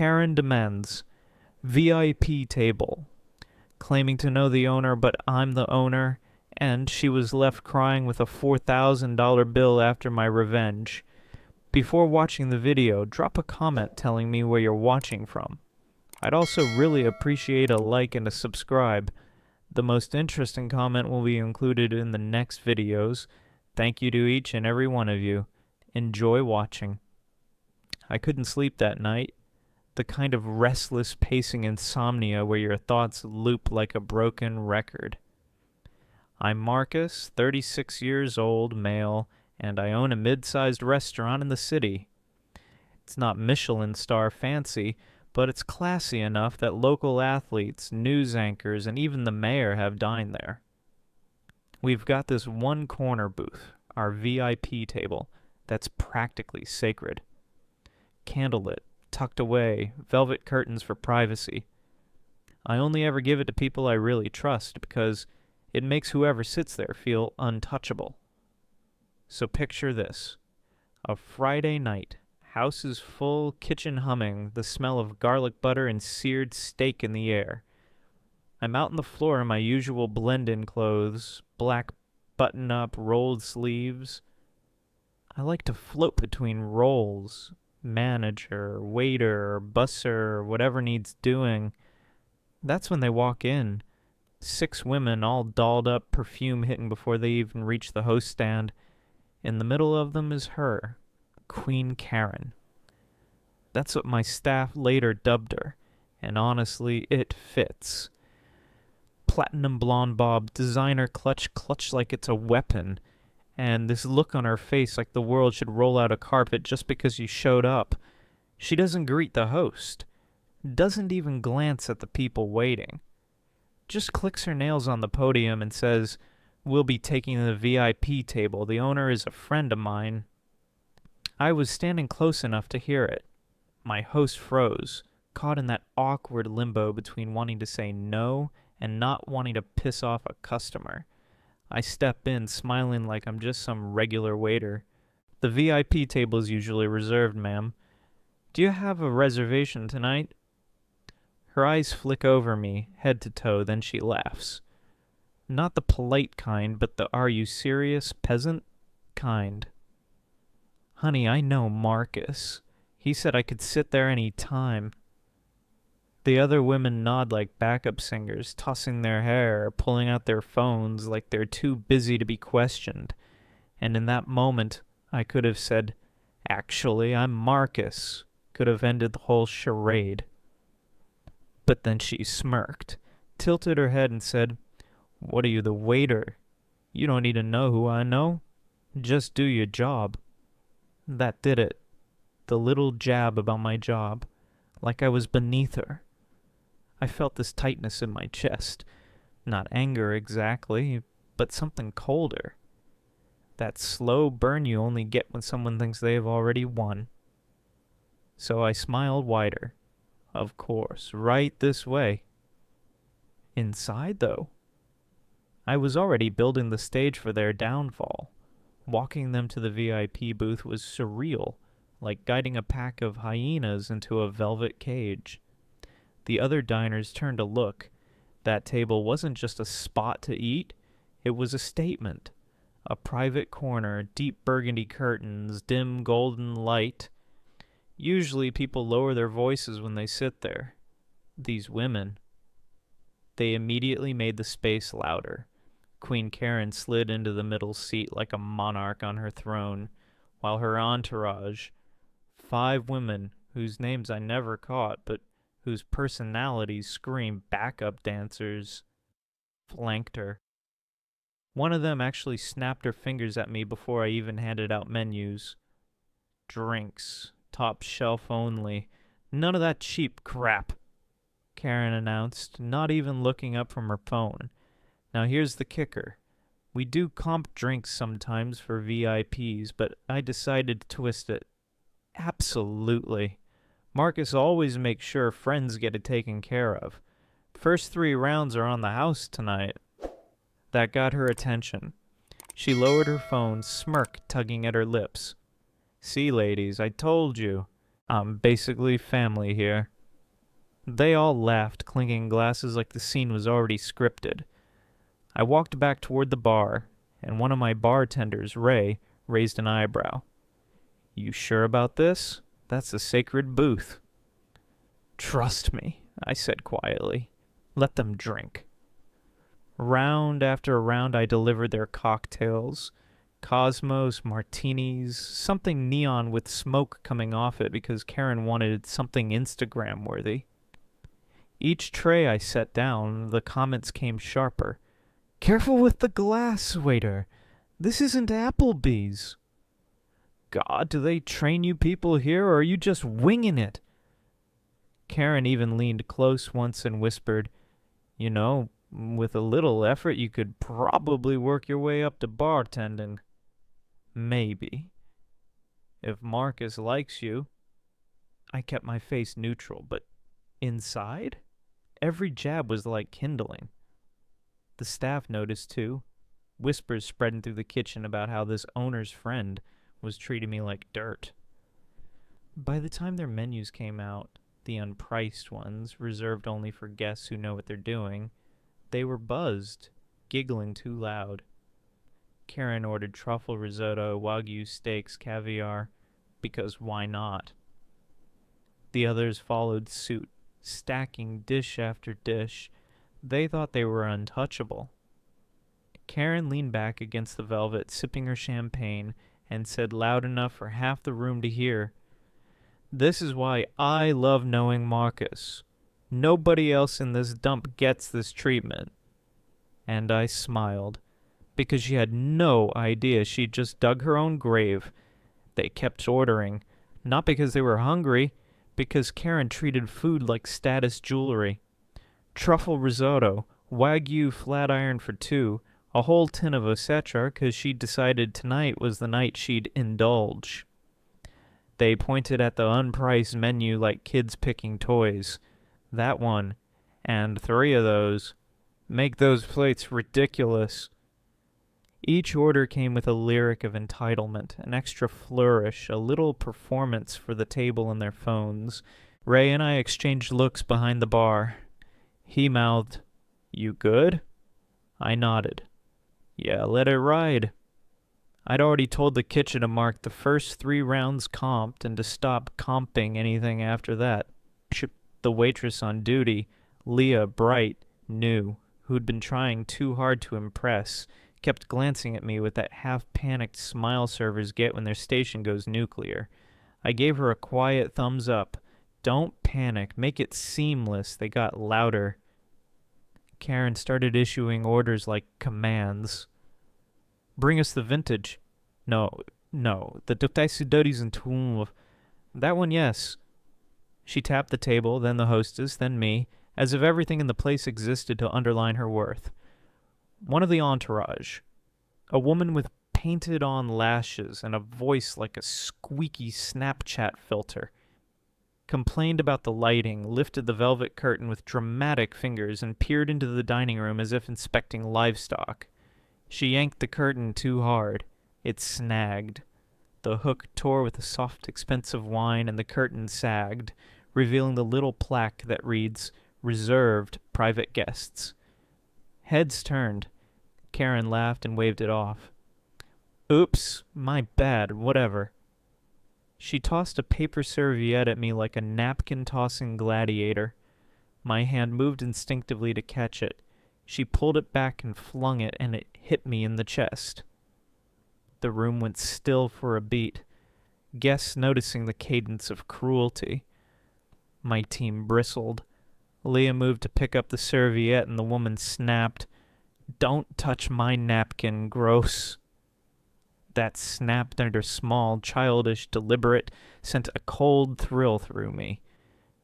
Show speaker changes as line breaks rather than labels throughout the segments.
Karen demands VIP table, claiming to know the owner, but I'm the owner, and she was left crying with a $4,000 bill after my revenge. Before watching the video, drop a comment telling me where you're watching from. I'd also really appreciate a like and a subscribe. The most interesting comment will be included in the next videos. Thank you to each and every one of you. Enjoy watching. I couldn't sleep that night. The kind of restless pacing insomnia where your thoughts loop like a broken record. I'm Marcus, 36 years old, male, and I own a mid-sized restaurant in the city. It's not Michelin star fancy, but it's classy enough that local athletes, news anchors, and even the mayor have dined there. We've got this one corner booth, our VIP table, that's practically sacred. Candlelit, tucked away, velvet curtains for privacy. I only ever give it to people I really trust because it makes whoever sits there feel untouchable. So picture this. A Friday night, house is full, kitchen humming, the smell of garlic butter and seared steak in the air. I'm out on the floor in my usual blend-in clothes, black button-up, rolled sleeves. I like to float between roles, manager, waiter, busser, whatever needs doing. That's when they walk in. 6 women all dolled up, perfume hitting before they even reach the host stand. In the middle of them is her, Queen Karen. That's what my staff later dubbed her, and honestly, it fits. Platinum blonde bob, designer clutch like it's a weapon, and this look on her face like the world should roll out a carpet just because you showed up. She doesn't greet the host, doesn't even glance at the people waiting. Just clicks her nails on the podium and says, "We'll be taking the VIP table. The owner is a friend of mine." I was standing close enough to hear it. My host froze, caught in that awkward limbo between wanting to say no and not wanting to piss off a customer. I step in, smiling like I'm just some regular waiter. "The VIP table is usually reserved, ma'am. Do you have a reservation tonight?" Her eyes flick over me, head to toe, then she laughs. Not the polite kind, but the "are you serious, peasant" kind. "Honey, I know Marcus. He said I could sit there any time." The other women nod like backup singers, tossing their hair, pulling out their phones like they're too busy to be questioned. And in that moment, I could have said, "Actually, I'm Marcus." Could have ended the whole charade. But then she smirked, tilted her head and said, "What are you, the waiter? You don't need to know who I know. Just do your job." That did it. The little jab about my job, like I was beneath her. I felt this tightness in my chest. Not anger exactly, but something colder. That slow burn you only get when someone thinks they have already won. So I smiled wider. Of course, right this way. Inside, though, I was already building the stage for their downfall. Walking them to the VIP booth was surreal, like guiding a pack of hyenas into a velvet cage. The other diners turned to look. That table wasn't just a spot to eat, it was a statement. A private corner, deep burgundy curtains, dim golden light. Usually people lower their voices when they sit there. These women. They immediately made the space louder. Queen Karen slid into the middle seat like a monarch on her throne, while her entourage, 5 women whose names I never caught, but whose personalities screamed backup dancers, flanked her. One of them actually snapped her fingers at me before I even handed out menus. "Drinks. Top shelf only. None of that cheap crap," Karen announced, not even looking up from her phone. Now here's the kicker. We do comp drinks sometimes for VIPs, but I decided to twist it. Absolutely. Marcus always makes sure friends get it taken care of. First 3 rounds are on the house tonight. That got her attention. She lowered her phone, smirk tugging at her lips. "See, ladies, I told you. I'm basically family here. They all laughed, clinking glasses like the scene was already scripted. I walked back toward the bar, and one of my bartenders, Ray, raised an eyebrow. You sure about this? That's a sacred booth. Trust me, I said quietly. Let them drink. Round after round I delivered their cocktails. Cosmos, martinis, something neon with smoke coming off it because Karen wanted something Instagram worthy. Each tray I set down, the comments came sharper. Careful with the glass, waiter. This isn't Applebee's. God, do they train you people here, or are you just winging it? Karen even leaned close once and whispered, You know, with a little effort you could probably work your way up to bartending. Maybe. If Marcus likes you. I kept my face neutral, but inside? Every jab was like kindling. The staff noticed too. Whispers spreading through the kitchen about how this owner's friend was treating me like dirt. By the time their menus came out, the unpriced ones, reserved only for guests who know what they're doing, they were buzzed, giggling too loud. Karen ordered truffle risotto, wagyu steaks, caviar, because why not? The others followed suit, stacking dish after dish. They thought they were untouchable. Karen leaned back against the velvet, sipping her champagne, and said loud enough for half the room to hear, This is why I love knowing Marcus. Nobody else in this dump gets this treatment. And I smiled, because she had no idea she'd just dug her own grave. They kept ordering, not because they were hungry, because Karen treated food like status jewelry. Truffle risotto, wagyu flat iron for two, a whole tin of Osetra because she decided tonight was the night she'd indulge. They pointed at the unpriced menu like kids picking toys. That one, and 3 of those. Make those plates ridiculous. Each order came with a lyric of entitlement, an extra flourish, a little performance for the table and their phones. Ray and I exchanged looks behind the bar. He mouthed, You good? I nodded. Yeah, let it ride. I'd already told the kitchen to mark the first 3 rounds comped and to stop comping anything after that. The waitress on duty, Leah Bright, new, who'd been trying too hard to impress, kept glancing at me with that half-panicked smile servers get when their station goes nuclear. I gave her a quiet thumbs up. Don't panic. Make it seamless. They got louder. Karen started issuing orders like commands. Bring us the vintage. No, the Dotaisu and Tool. That one, yes. She tapped the table, then the hostess, then me, as if everything in the place existed to underline her worth. One of the entourage, a woman with painted-on lashes and a voice like a squeaky Snapchat filter, complained about the lighting, lifted the velvet curtain with dramatic fingers, and peered into the dining room as if inspecting livestock. She yanked the curtain too hard. It snagged. The hook tore with the soft, expensive wine, and the curtain sagged, revealing the little plaque that reads, Reserved Private Guests. Heads turned. Karen laughed and waved it off. Oops, my bad, whatever. She tossed a paper serviette at me like a napkin-tossing gladiator. My hand moved instinctively to catch it. She pulled it back and flung it, and it hit me in the chest. The room went still for a beat, guests noticing the cadence of cruelty. My team bristled. Leah moved to pick up the serviette, and the woman snapped, Don't touch my napkin, gross. That snap under small, childish, deliberate, sent a cold thrill through me.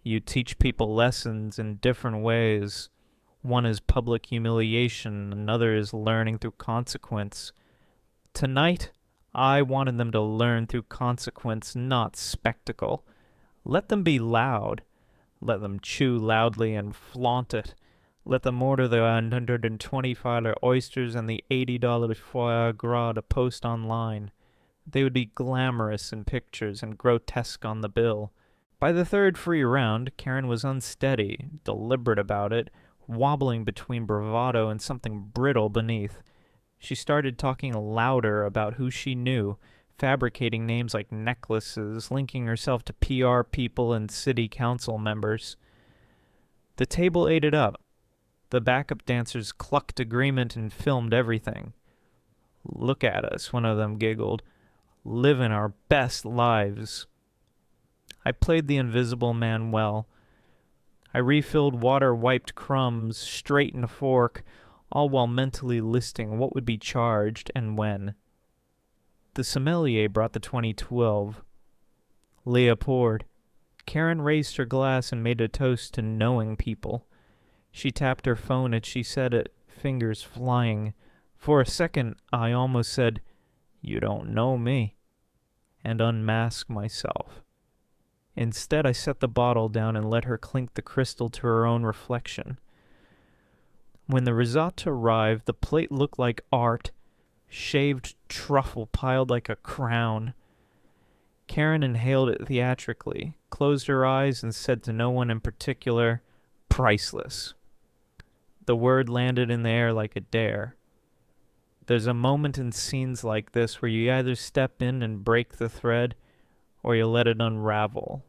You teach people lessons in different ways. One is public humiliation, another is learning through consequence. Tonight, I wanted them to learn through consequence, not spectacle. Let them be loud. Let them chew loudly and flaunt it. Let them order the $125 oysters and the $80 foie gras to post online. They would be glamorous in pictures and grotesque on the bill. By the third free round, Karen was unsteady, deliberate about it, wobbling between bravado and something brittle beneath. She started talking louder about who she knew, fabricating names like necklaces, linking herself to PR people and city council members. The table ate it up. The backup dancers clucked agreement and filmed everything. "Look at us," one of them giggled. "Living our best lives." I played the invisible man well. I refilled water-wiped crumbs straight in a fork, all while mentally listing what would be charged and when. The sommelier brought the 2012. Leah poured. Karen raised her glass and made a toast to knowing people. She tapped her phone as she said it, fingers flying. For a second, I almost said, "You don't know me," and unmasked myself. Instead, I set the bottle down and let her clink the crystal to her own reflection. When the risotto arrived, the plate looked like art, shaved truffle piled like a crown. Karen inhaled it theatrically, closed her eyes, and said to no one in particular, "Priceless." The word landed in the air like a dare. There's a moment in scenes like this where you either step in and break the thread, or you let it unravel.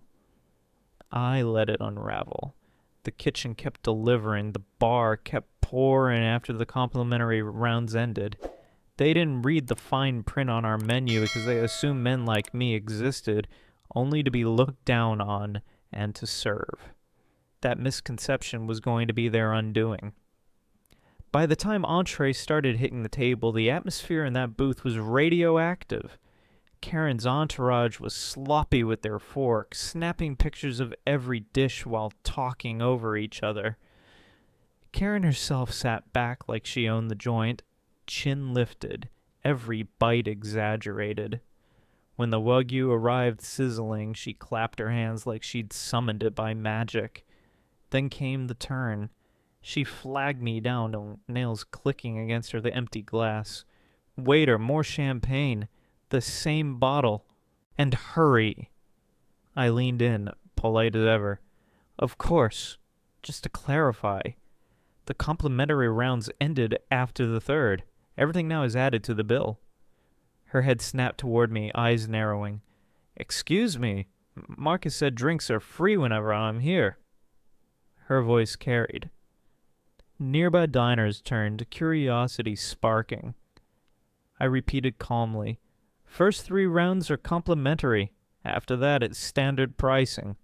I let it unravel. The kitchen kept delivering. The bar kept pouring after the complimentary rounds ended. They didn't read the fine print on our menu because they assumed men like me existed only to be looked down on and to serve. That misconception was going to be their undoing. By the time entrees started hitting the table, the atmosphere in that booth was radioactive. Karen's entourage was sloppy with their forks, snapping pictures of every dish while talking over each other. Karen herself sat back like she owned the joint, chin lifted, every bite exaggerated. When the Wagyu arrived sizzling, she clapped her hands like she'd summoned it by magic. Then came the turn. She flagged me down, nails clicking against the empty glass. "Waiter, more champagne. The same bottle. And hurry." I leaned in, polite as ever. "Of course. Just to clarify, the complimentary rounds ended after the third. Everything now is added to the bill." Her head snapped toward me, eyes narrowing. "Excuse me. Marcus said drinks are free whenever I'm here." Her voice carried. Nearby diners turned, curiosity sparking. I repeated calmly, "First 3 rounds are complimentary. After that, it's standard pricing."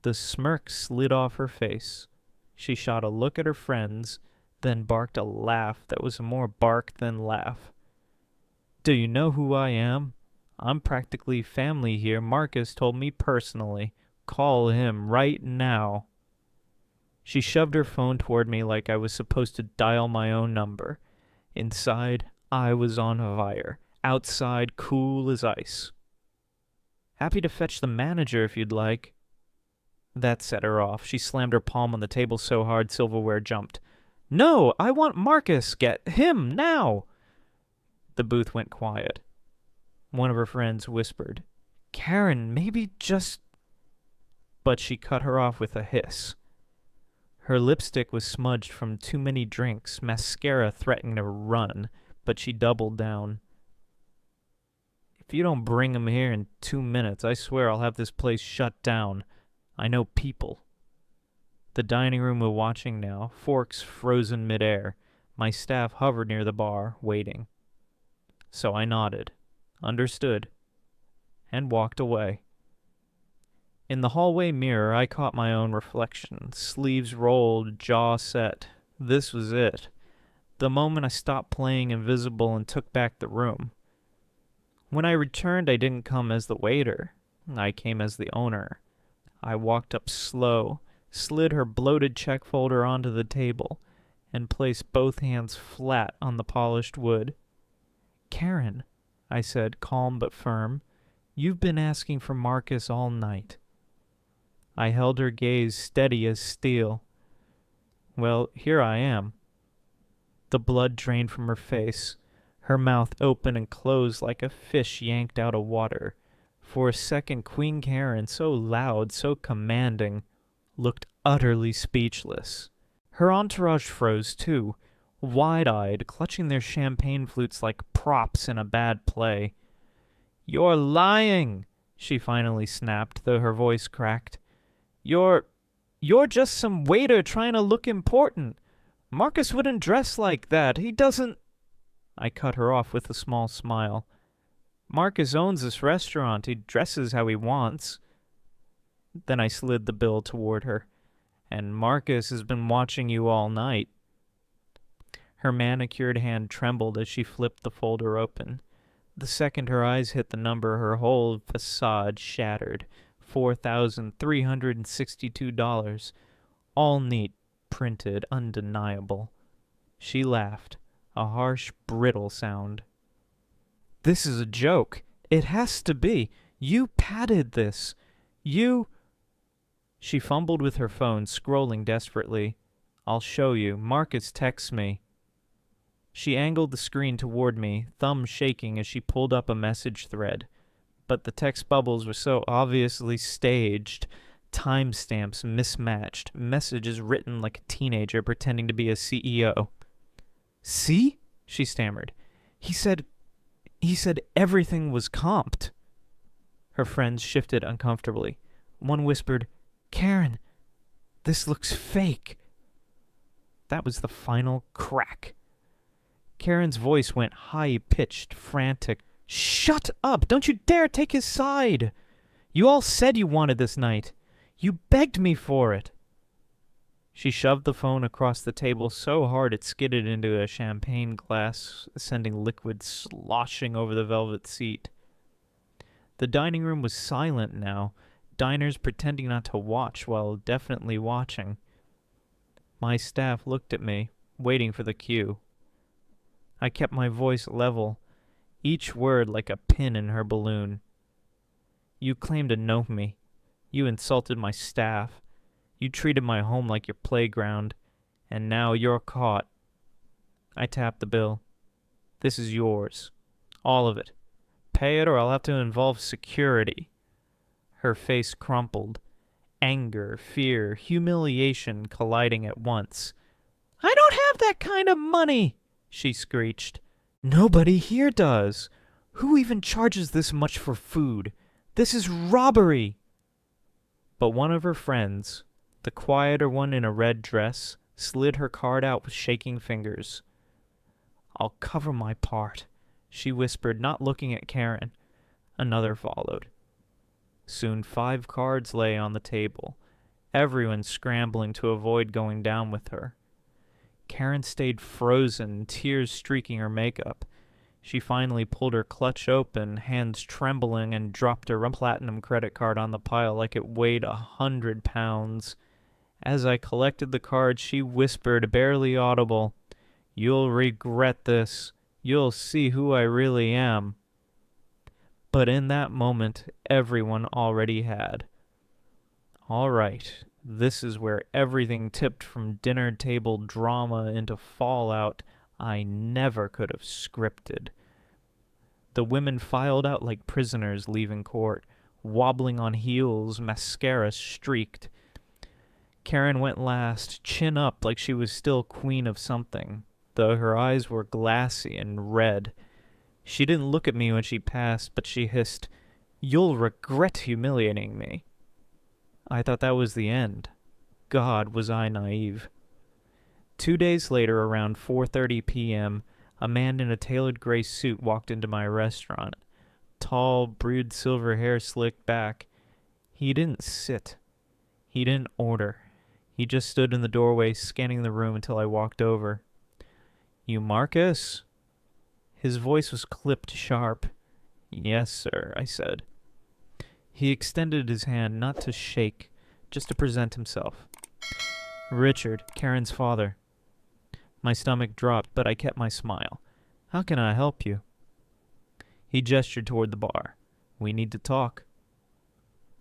The smirk slid off her face. She shot a look at her friends, then barked a laugh that was more bark than laugh. "Do you know who I am? I'm practically family here. Marcus told me personally. Call him right now." She shoved her phone toward me like I was supposed to dial my own number. Inside, I was on fire. Outside, cool as ice. "Happy to fetch the manager if you'd like." That set her off. She slammed her palm on the table so hard silverware jumped. "No, I want Marcus. Get him now." The booth went quiet. One of her friends whispered, "Karen, maybe just—" But she cut her off with a hiss. Her lipstick was smudged from too many drinks, mascara threatening to run, but she doubled down. "If you don't bring him here in 2 minutes, I swear I'll have this place shut down. I know people." The dining room were watching now, forks frozen midair. My staff hovered near the bar, waiting. So I nodded, understood, and walked away. In the hallway mirror, I caught my own reflection, sleeves rolled, jaw set. This was it. The moment I stopped playing invisible and took back the room. When I returned, I didn't come as the waiter. I came as the owner. I walked up slow, slid her bloated check folder onto the table, and placed both hands flat on the polished wood. "Karen," I said, calm but firm, "you've been asking for Marcus all night." I held her gaze steady as steel. "Well, here I am." The blood drained from her face, her mouth open and closed like a fish yanked out of water. For a second, Queen Karen, so loud, so commanding, looked utterly speechless. Her entourage froze too, wide-eyed, clutching their champagne flutes like props in a bad play. "You're lying," she finally snapped, though her voice cracked. You're just some waiter trying to look important. Marcus wouldn't dress like that. He doesn't—" I cut her off with a small smile. "Marcus owns this restaurant. He dresses how he wants." Then I slid the bill toward her. "And Marcus has been watching you all night." Her manicured hand trembled as she flipped the folder open. The second her eyes hit the number, her whole facade shattered. $4,362. All neat, printed, undeniable. She laughed, a harsh, brittle sound. "This is a joke. It has to be. You padded this. You—" She fumbled with her phone, scrolling desperately. "I'll show you. Marcus texts me." She angled the screen toward me, thumb shaking as she pulled up a message thread. But the text bubbles were so obviously staged, timestamps mismatched, messages written like a teenager pretending to be a CEO. "See?" she stammered. He said everything was comped." Her friends shifted uncomfortably. One whispered, "Karen, this looks fake." That was the final crack. Karen's voice went high-pitched, frantic. "Shut up! Don't you dare take his side! You all said you wanted this night. You begged me for it." She shoved the phone across the table so hard it skidded into a champagne glass, sending liquid sloshing over the velvet seat. The dining room was silent now, diners pretending not to watch while definitely watching. My staff looked at me, waiting for the cue. I kept my voice level, each word like a pin in her balloon. "You claim to know me. You insulted my staff. You treated my home like your playground. And now you're caught." I tapped the bill. "This is yours. All of it. Pay it or I'll have to involve security." Her face crumpled. Anger, fear, humiliation colliding at once. "I don't have that kind of money," she screeched. "Nobody here does. Who even charges this much for food? This is robbery." But one of her friends, the quieter one in a red dress, slid her card out with shaking fingers. "I'll cover my part," she whispered, not looking at Karen. Another followed. Soon 5 cards lay on the table, everyone scrambling to avoid going down with her. Karen stayed frozen, tears streaking her makeup. She finally pulled her clutch open, hands trembling, and dropped her platinum credit card on the pile like it weighed 100 pounds. As I collected the cards, she whispered, barely audible, "You'll regret this. You'll see who I really am." But in that moment, everyone already had. All right, this is where everything tipped from dinner table drama into fallout I never could have scripted. The women filed out like prisoners leaving court, wobbling on heels, mascara streaked. Karen went last, chin up like she was still queen of something, though her eyes were glassy and red. She didn't look at me when she passed, but she hissed, "You'll regret humiliating me." I thought that was the end. God, was I naive. 2 days later, around 4:30 p.m., a man in a tailored gray suit walked into my restaurant. Tall, brewed silver hair slicked back. He didn't sit. He didn't order. He just stood in the doorway, scanning the room until I walked over. "You Marcus?" His voice was clipped sharp. "Yes, sir," I said. He extended his hand, not to shake, just to present himself. "Richard, Karen's father." My stomach dropped, but I kept my smile. "How can I help you?" He gestured toward the bar. "We need to talk."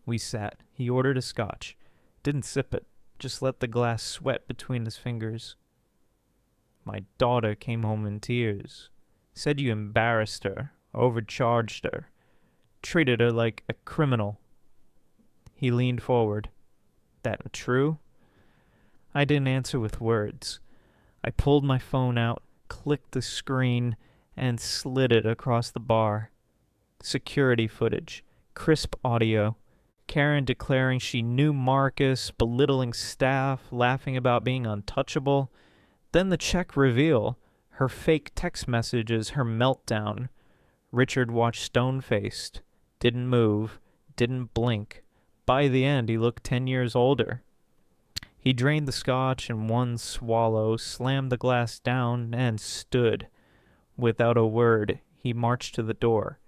We sat. He ordered a scotch. Didn't sip it, just let the glass sweat between his fingers. "My daughter came home in tears. Said you embarrassed her, overcharged her. treated her like a criminal. He leaned forward. That true? I didn't answer with words. I pulled my phone out, clicked the screen, and slid it across the bar. Security footage, crisp audio, Karen declaring she knew Marcus, belittling staff, laughing about being untouchable. Then the check reveal, her fake text messages, her meltdown. Richard watched stone-faced, didn't move, didn't blink. By the end, he looked 10 years older. He drained the scotch in one swallow, slammed the glass down, and stood. Without a word, he marched to the door.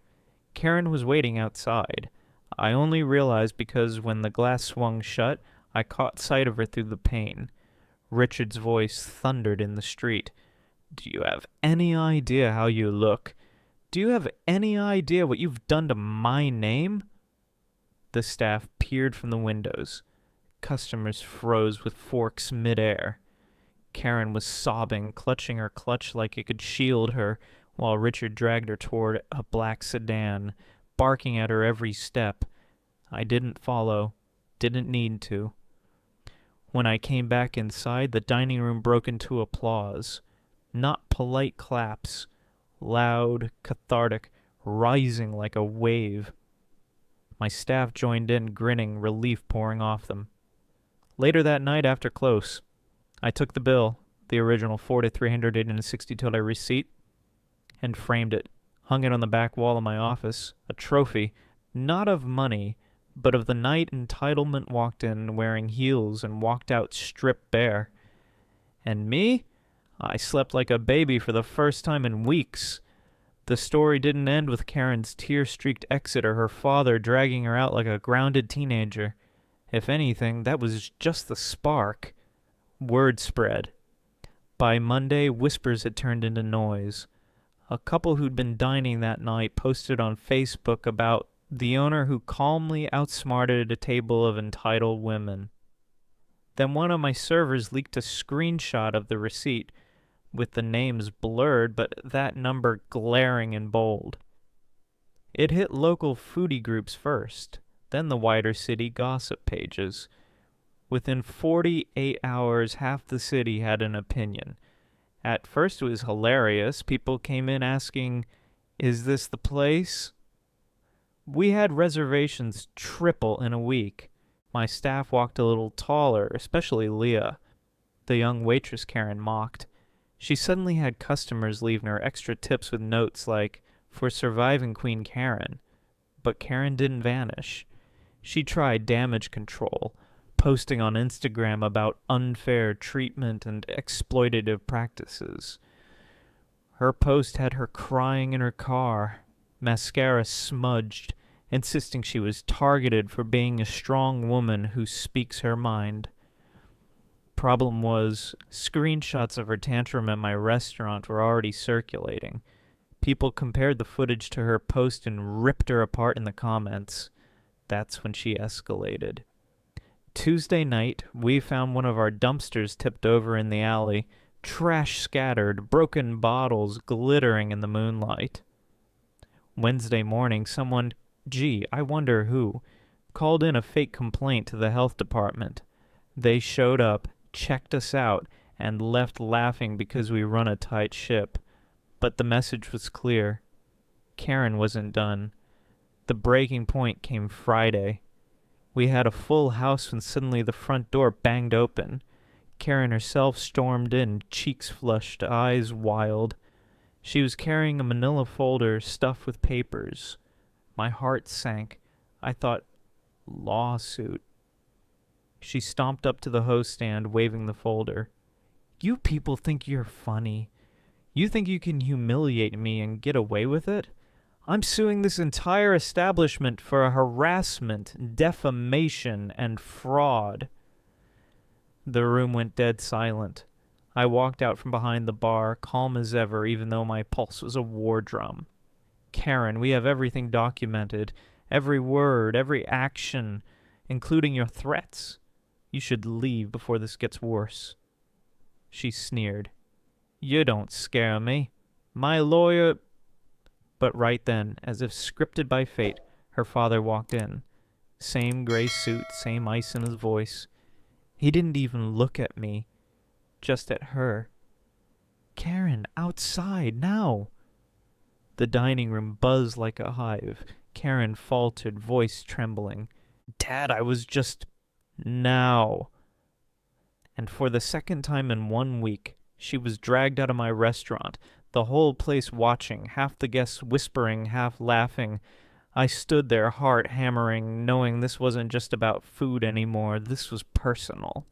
Karen was waiting outside. I only realized because when the glass swung shut, I caught sight of her through the pane. Richard's voice thundered in the street. Do you have any idea how you look? Do you have any idea what you've done to my name? The staff peered from the windows. Customers froze with forks midair. Karen was sobbing, clutching her clutch like it could shield her, while Richard dragged her toward a black sedan, barking at her every step. I didn't follow, didn't need to. When I came back inside, the dining room broke into applause. Not polite claps, loud, cathartic, rising like a wave. My staff joined in, grinning, relief pouring off them. Later that night after close, I took the bill, the original $4 to $362 receipt, and framed it, hung it on the back wall of my office, a trophy, not of money, but of the night entitlement walked in wearing heels and walked out stripped bare. And me? I slept like a baby for the first time in weeks. The story didn't end with Karen's tear-streaked exit or her father dragging her out like a grounded teenager. If anything, that was just the spark. Word spread. By Monday, whispers had turned into noise. A couple who'd been dining that night posted on Facebook about the owner who calmly outsmarted a table of entitled women. Then one of my servers leaked a screenshot of the receipt, with the names blurred but that number glaring in bold. It hit local foodie groups first, then the wider city gossip pages. Within 48 hours, half the city had an opinion. At first it was hilarious. People came in asking, "Is this the place?" We had reservations triple in a week. My staff walked a little taller, especially Leah. The young waitress Karen mocked. She suddenly had customers leaving her extra tips with notes like, "For surviving Queen Karen." But Karen didn't vanish. She tried damage control, posting on Instagram about unfair treatment and exploitative practices. Her post had her crying in her car, mascara smudged, insisting she was targeted for being a strong woman who speaks her mind. Problem was, screenshots of her tantrum at my restaurant were already circulating. People compared the footage to her post and ripped her apart in the comments. That's when she escalated. Tuesday night, we found one of our dumpsters tipped over in the alley, trash scattered, broken bottles glittering in the moonlight. Wednesday morning, someone, I wonder who, called in a fake complaint to the health department. They showed up, checked us out, and left laughing because we run a tight ship. But the message was clear. Karen wasn't done. The breaking point came Friday. We had a full house when suddenly the front door banged open. Karen herself stormed in, cheeks flushed, eyes wild. She was carrying a manila folder stuffed with papers. My heart sank. I thought, lawsuit. She stomped up to the host stand, waving the folder. "You people think you're funny. You think you can humiliate me and get away with it? I'm suing this entire establishment for harassment, defamation, and fraud." The room went dead silent. I walked out from behind the bar, calm as ever, even though my pulse was a war drum. "Karen, we have everything documented. Every word, every action, including your threats. You should leave before this gets worse." She sneered. "You don't scare me. My lawyer—" But right then, as if scripted by fate, Her father walked in. Same gray suit, same ice in his voice. He didn't even look at me, just at her. "Karen, outside, now!" The dining room buzzed like a hive. Karen faltered, voice trembling. "Dad, I was just... now." And for the second time in 1 week, she was dragged out of my restaurant, the whole place watching, half the guests whispering, half laughing. I stood there, heart hammering, knowing this wasn't just about food anymore, this was personal.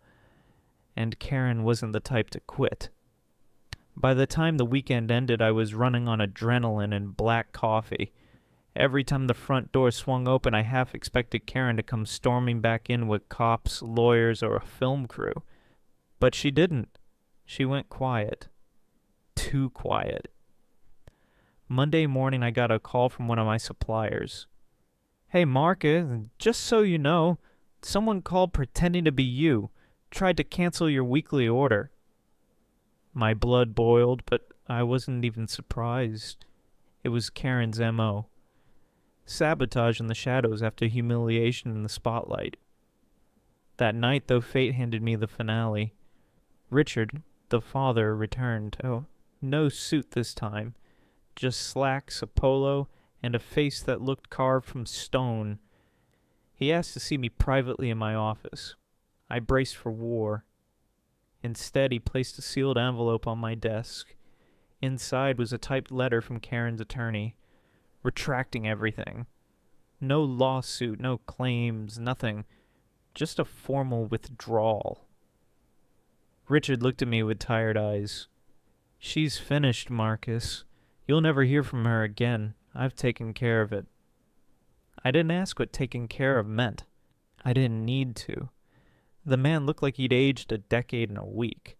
And Karen wasn't the type to quit. By the time the weekend ended, I was running on adrenaline and black coffee. Every time the front door swung open, I half expected Karen to come storming back in with cops, lawyers, or a film crew. But she didn't. She went quiet. Too quiet. Monday morning, I got a call from one of my suppliers. "Hey, Marcus, just so you know, someone called pretending to be you. Tried to cancel your weekly order." My blood boiled, but I wasn't even surprised. It was Karen's M.O. Sabotage in the shadows after humiliation in the spotlight. That night, though, fate handed me the finale. Richard, the father, returned. Oh, no suit this time. Just slacks, a polo, and a face that looked carved from stone. He asked to see me privately in my office. I braced for war. Instead, he placed a sealed envelope on my desk. Inside was a typed letter from Karen's attorney, retracting everything. No lawsuit, no claims, nothing. Just a formal withdrawal. Richard looked at me with tired eyes. "She's finished, Marcus. You'll never hear from her again. I've taken care of it." I didn't ask what taking care of meant. I didn't need to. The man looked like he'd aged a decade in a week.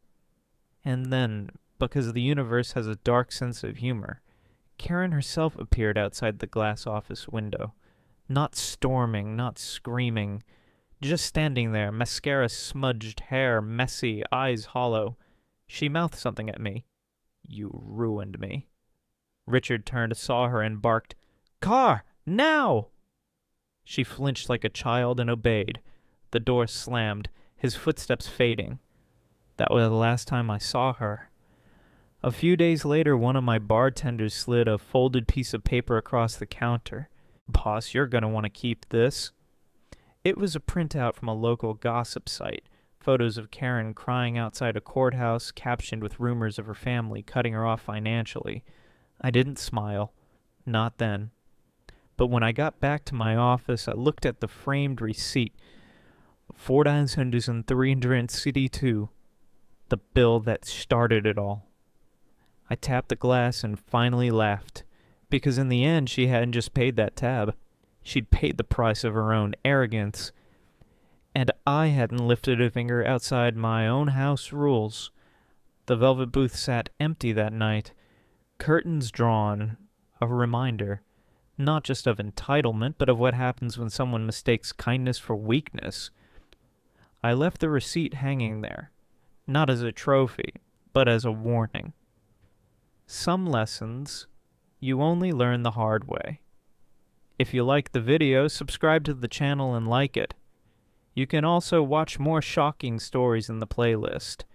And then, because the universe has a dark sense of humor, Karen herself appeared outside the glass office window. Not storming, not screaming. Just standing there, mascara-smudged hair messy, eyes hollow. She mouthed something at me. "You ruined me." Richard turned, saw her, and barked, "Car! Now!" She flinched like a child and obeyed. The door slammed, his footsteps fading. That was the last time I saw her. A few days later, one of my bartenders slid a folded piece of paper across the counter. "Boss, you're going to want to keep this." It was a printout from a local gossip site. Photos of Karen crying outside a courthouse, captioned with rumors of her family cutting her off financially. I didn't smile. Not then. But when I got back to my office, I looked at the framed receipt. $4,332. The bill that started it all. I tapped the glass and finally laughed. Because in the end, she hadn't just paid that tab. She'd paid the price of her own arrogance. And I hadn't lifted a finger outside my own house rules. The velvet booth sat empty that night. Curtains drawn. A reminder. Not just of entitlement, but of what happens when someone mistakes kindness for weakness. I left the receipt hanging there. Not as a trophy, but as a warning. Some lessons you only learn the hard way. If you liked the video, subscribe to the channel and like it. You can also watch more shocking stories in the playlist.